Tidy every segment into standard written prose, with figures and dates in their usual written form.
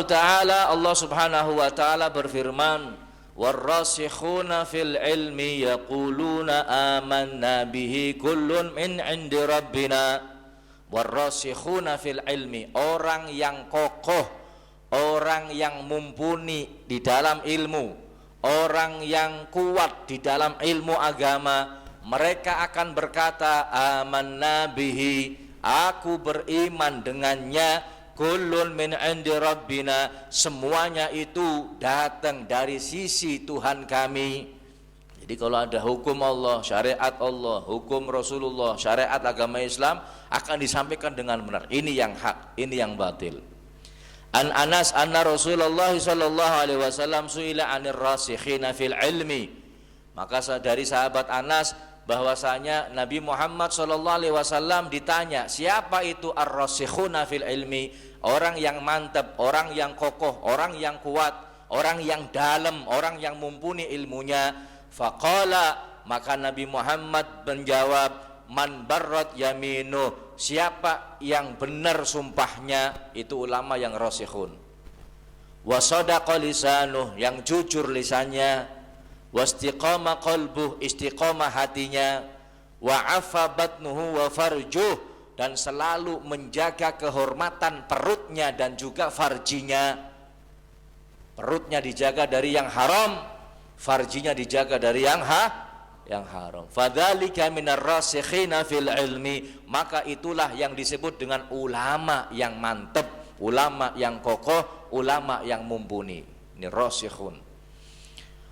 Ta'ala, Allah Subhanahu wa Ta'ala berfirman, warrasikhuna fil ilmi yaquluna amanna bihi kullun min 'indi rabbina. Warrasikhuna fil ilmi, orang yang kokoh, orang yang mumpuni di dalam ilmu, orang yang kuat di dalam ilmu agama, mereka akan berkata amanna bihi, aku beriman dengannya, kullun min 'indi rabbina, semuanya itu datang dari sisi Tuhan kami. Jadi kalau ada hukum Allah, syariat Allah, hukum Rasulullah, syariat agama Islam akan disampaikan dengan benar. Ini yang hak, ini yang batil. An Anas anna Rasulullah sallallahu alaihi wasallam suila 'anir rasikhina fil ilmi. Maka dari sahabat Anas bahwasanya Nabi Muhammad sallallahu alaihi wasallam ditanya, siapa itu ar-rasikhuna fil ilmi? Orang yang mantap, orang yang kokoh, orang yang kuat, orang yang dalam, orang yang mumpuni ilmunya. Faqala, maka Nabi Muhammad menjawab, man barrat yaminu, siapa yang benar sumpahnya, itu ulama yang rasikhun. Wa sadaqa lisanuh, yang jujur lisannya. Wastiqama qalbuh, istiqamah hatinya. Wa afa batnuhu wa farjuh, dan selalu menjaga kehormatan perutnya dan juga farjinya. Perutnya dijaga dari yang haram, farjinya dijaga dari yang haram. Fadzalika minar rasikhina fil ilmi, maka itulah yang disebut dengan ulama yang mantap, ulama yang kokoh, ulama yang mumpuni. Ini rasikhun.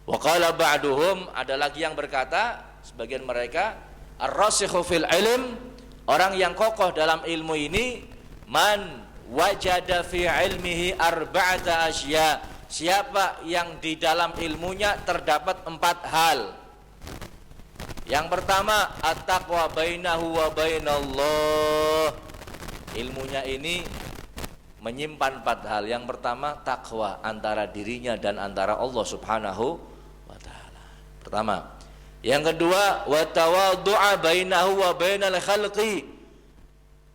Wa qala ba'duhum, ada lagi yang berkata, sebagian mereka, ar-rasikhu fil ilm, orang yang kokoh dalam ilmu ini, man wajada fi ilmihi arba'ata asya, siapa yang di dalam ilmunya terdapat 4 hal. Yang pertama, at-taqwa bainahu wa bainallah, ilmunya ini menyimpan 4 hal. Yang pertama, takwa antara dirinya dan antara Allah Subhanahu wa ta'ala. Pertama. Yang kedua, wa tawaddu'a bainahu wa bainal khalqi.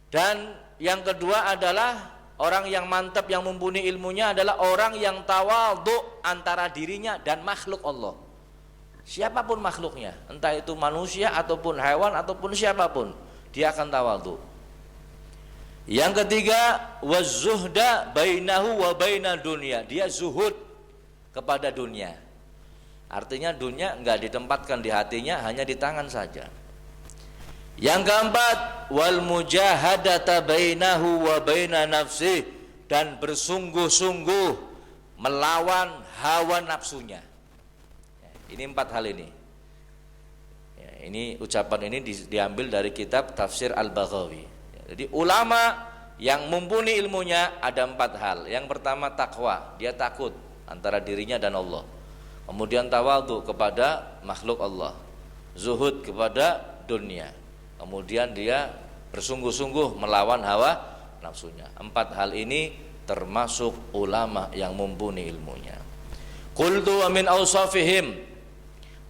Dan yang kedua adalah orang yang mantap, yang mumpuni ilmunya adalah orang yang tawadhu antara dirinya dan makhluk Allah. Siapapun makhluknya, entah itu manusia ataupun hewan ataupun siapapun, dia akan tawadhu. Yang ketiga, waz-zuhda bainahu wa bainad dunya, dia zuhud kepada dunia. Artinya dunia enggak ditempatkan di hatinya, hanya di tangan saja. Yang keempat, wal mujahadata bainahu wa baina nafsih, dan bersungguh-sungguh melawan hawa nafsunya. Ini 4 hal ini. Ini ucapan ini diambil dari kitab Tafsir Al-Baghawi. Jadi ulama yang mumpuni ilmunya ada 4 hal. Yang pertama, takwa, dia takut antara dirinya dan Allah. Kemudian tawadhu kepada makhluk Allah, zuhud kepada dunia. Kemudian dia bersungguh-sungguh melawan hawa nafsunya. 4 hal ini termasuk ulama yang mumpuni ilmunya. Qultu wa min awsafihim,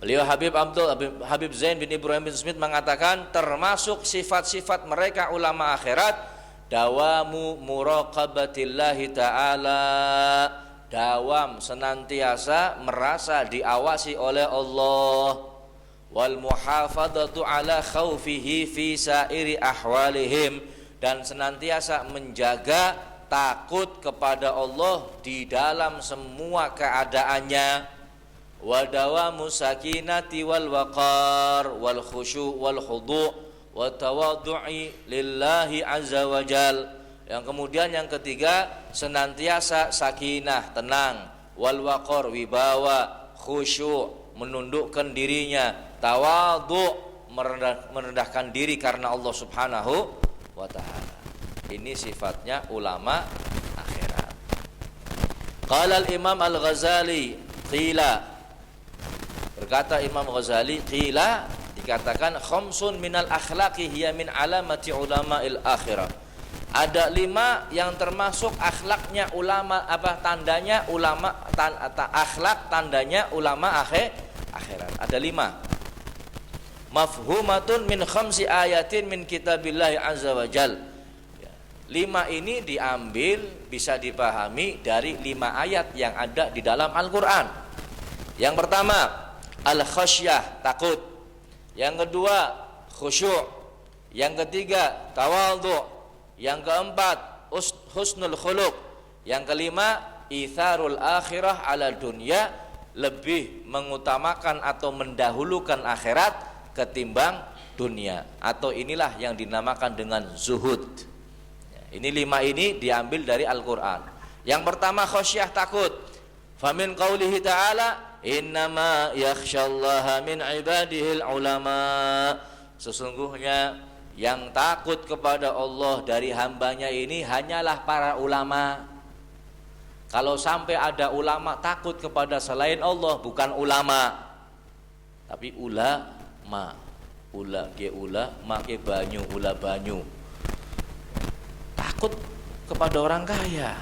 beliau Habib Zain bin Ibrahim bin Smith mengatakan, termasuk sifat-sifat mereka ulama akhirat, dawamu muraqabatillahi ta'ala, dawam senantiasa merasa diawasi oleh Allah, wal muhafadzatu ala khaufihi fi sairi ahwalihim, dan senantiasa menjaga takut kepada Allah di dalam semua keadaannya, wa dawamu sakinati wal waqar wal khusyu' wal khudu' wa tawaddu'i lillahi azza wa jal. Yang kemudian yang ketiga, senantiasa sakinah, tenang, wal waqar, wibawa, khusyuk, menundukkan dirinya, tawadhu, merendahkan diri karena Allah Subhanahu wa ta'ala. Ini sifatnya ulama akhirat. Qala al-Imam Al-Ghazali, qila, berkata Imam Ghazali, qila, dikatakan, khamsun minal akhlaqi hiya min alamati ulama'il akhirah. Ada 5 yang termasuk akhlaknya ulama, tandanya ulama, akhlak tandanya ulama akhirat. Ada 5. Mafhumatun min khamsi ayatin min kitabillahi azza wa jal. 5 ini diambil bisa dipahami dari 5 ayat yang ada di dalam Al-Quran. Yang pertama, al-khasyah, takut. Yang kedua, khusyuk. Yang ketiga, tawadhu. Yang keempat, husnul khuluq. Yang kelima, itharul akhirah ala dunya, lebih mengutamakan atau mendahulukan akhirat ketimbang dunia. Atau inilah yang dinamakan dengan zuhud. Ini 5 ini diambil dari Al-Quran. Yang pertama, khasyah, takut. Famin qawlihi ta'ala, innama yakhshallaha min ibadihil ulama. Sesungguhnya yang takut kepada Allah dari hambanya ini hanyalah para ulama. Kalau sampai ada ulama takut kepada selain Allah, bukan ulama, tapi ulama. Ula ke ula, ma ke banyu, ula banyu. Takut kepada orang kaya,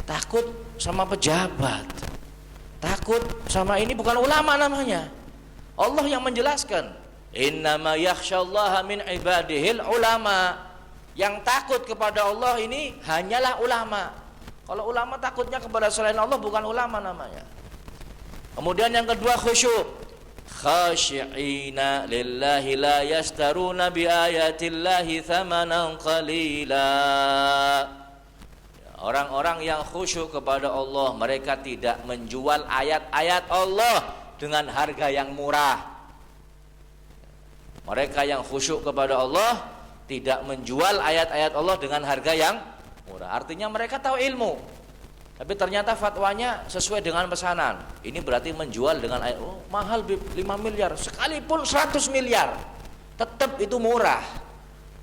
takut sama pejabat, takut sama ini, bukan ulama namanya. Allah yang menjelaskan, innama yakhsyallaha min ibadihil ulama. Yang takut kepada Allah ini hanyalah ulama. Kalau ulama takutnya kepada selain Allah, bukan ulama namanya. Kemudian yang kedua, khusyuk. Khashi'ina lillahi la yashtaruna bi ayatillahi thamanan qalila. Orang-orang yang khusyuk kepada Allah, mereka tidak menjual ayat-ayat Allah dengan harga yang murah. Mereka yang khusyuk kepada Allah tidak menjual ayat-ayat Allah dengan harga yang murah. Artinya mereka tahu ilmu, tapi ternyata fatwanya sesuai dengan pesanan. Ini berarti menjual dengan ayat, oh, mahal 5 miliar, sekalipun 100 miliar tetap itu murah.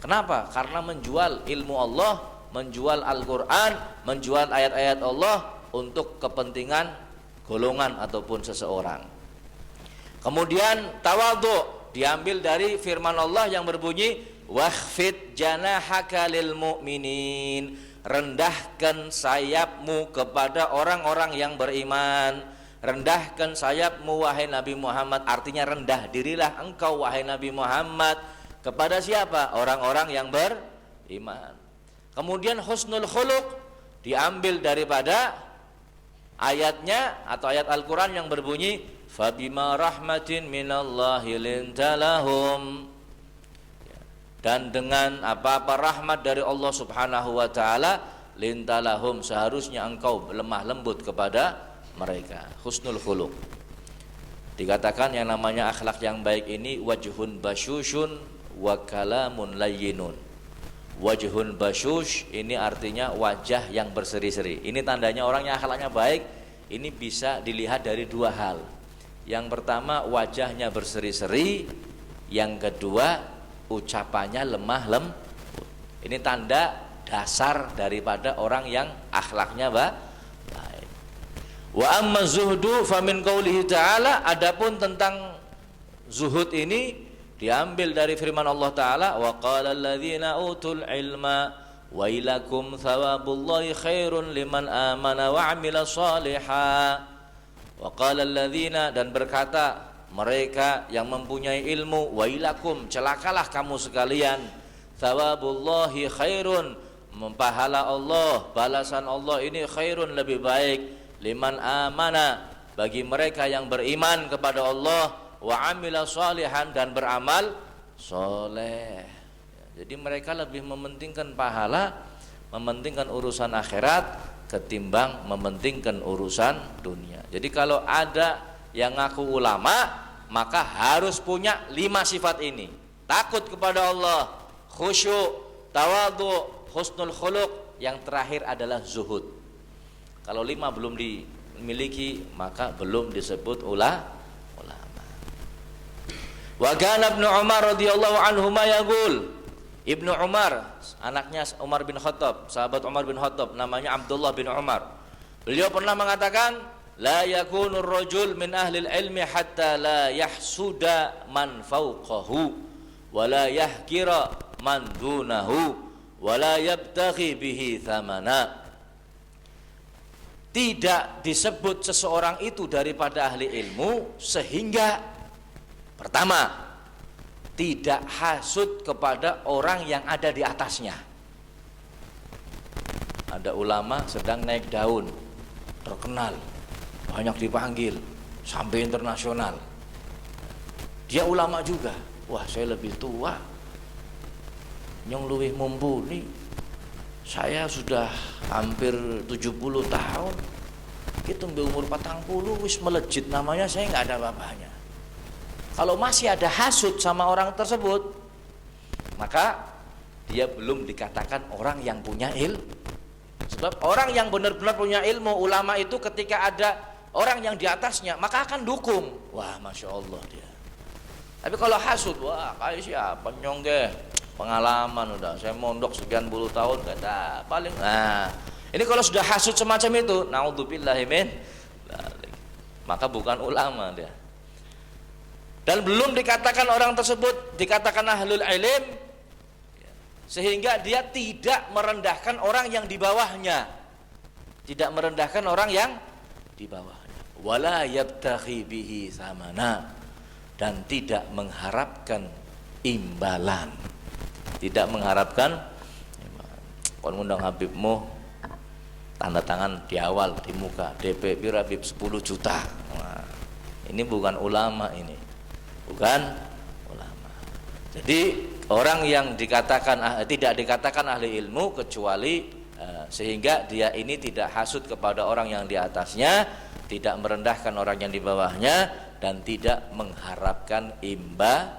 Kenapa? Karena menjual ilmu Allah, menjual Al-Quran, menjual ayat-ayat Allah untuk kepentingan golongan ataupun seseorang. Kemudian tawadhu diambil dari firman Allah yang berbunyi, wakhfid janahaka lil mu'minin. Rendahkan sayapmu kepada orang-orang yang beriman. Rendahkan sayapmu wahai Nabi Muhammad. Artinya rendah dirilah engkau wahai Nabi Muhammad. Kepada siapa? Orang-orang yang beriman. Kemudian husnul khuluq diambil daripada ayatnya atau ayat Al-Quran yang berbunyi, fabima rahmatin minallahi lintalahum. Dan dengan apa-apa rahmat dari Allah Subhanahu wa ta'ala, lintalahum, seharusnya engkau lemah lembut kepada mereka. Husnul khuluq. Dikatakan yang namanya akhlak yang baik ini wajhun basyushun wa kalamun layyinun. Wajhun basyush ini artinya wajah yang berseri-seri. Ini tandanya orang yang akhlaknya baik. Ini bisa dilihat dari 2 hal. Yang pertama, wajahnya berseri-seri. Yang kedua, ucapannya lemah lembut. Ini tanda dasar daripada orang yang akhlaknya baik. Wa amma zuhdu famin qaulihi ta'ala. Adapun tentang zuhud ini diambil dari firman Allah Ta'ala, wa qala alladzina utul ilma wailakum thawabullahi khairun liman amana wa amila shaliha. Wa qala alladzina, dan berkata mereka yang mempunyai ilmu, wailakum, celakalah kamu sekalian, thawabullahi khairun, pahala Allah, balasan Allah ini khairun, lebih baik, liman amana, bagi mereka yang beriman kepada Allah, wa amila shalihan, dan beramal soleh. Jadi mereka lebih mementingkan pahala, mementingkan urusan akhirat ketimbang mementingkan urusan dunia. Jadi kalau ada yang ngaku ulama, maka harus punya 5 sifat ini. Takut kepada Allah, khusyuk, tawadhu, husnul khuluq. Yang terakhir adalah zuhud. Kalau 5 belum dimiliki, maka belum disebut ulama. Wa kana Ibnu Umar radhiyallahu anhuma yaqul. Ibnu Umar, anaknya Umar bin Khattab, sahabat Umar bin Khattab, namanya Abdullah bin Umar. Beliau pernah mengatakan, la yakunur rajul min ahlil ilmi hatta la yahsuda man fawqahu wa la yahkira man dunahu wa la yabtaghi bihi thamana. Tidak disebut seseorang itu daripada ahli ilmu sehingga pertama, tidak hasud kepada orang yang ada di atasnya. ada ulama sedang naik daun, terkenal, banyak dipanggil sampai internasional. Dia ulama juga. Wah, saya lebih tua, nyong luwih mumpuni, saya sudah hampir 70 tahun, itu umur 40 wis melejit namanya, saya nggak ada apa-apanya. Kalau masih ada hasud sama orang tersebut, maka dia belum dikatakan orang yang punya ilmu. Sebab orang yang benar-benar punya ilmu, ulama itu ketika ada orang yang di atasnya, maka akan dukung. Wah, Masya Allah dia. Tapi kalau hasud, wah kayak siapa nyong ge, pengalaman udah, saya mondok sekian puluh tahun, kata paling. Nah, ini kalau sudah hasud semacam itu, naudzubillahi min, maka bukan ulama dia. Dan belum dikatakan orang tersebut dikatakan ahlul ilm, sehingga dia tidak merendahkan orang yang di bawahnya, tidak merendahkan orang yang di bawahnya. Wala yabtaghi bihi samana, dan tidak mengharapkan imbalan, tidak mengharapkan kon ngundang Habibmu, tanda tangan di awal di muka, DP pira Habib 10 juta. Nah, ini bukan ulama, ini bukan ulama. Jadi orang yang dikatakan tidak dikatakan ahli ilmu kecuali sehingga dia ini tidak hasud kepada orang yang di atasnya, tidak merendahkan orang yang di bawahnya, dan tidak mengharapkan imbalan.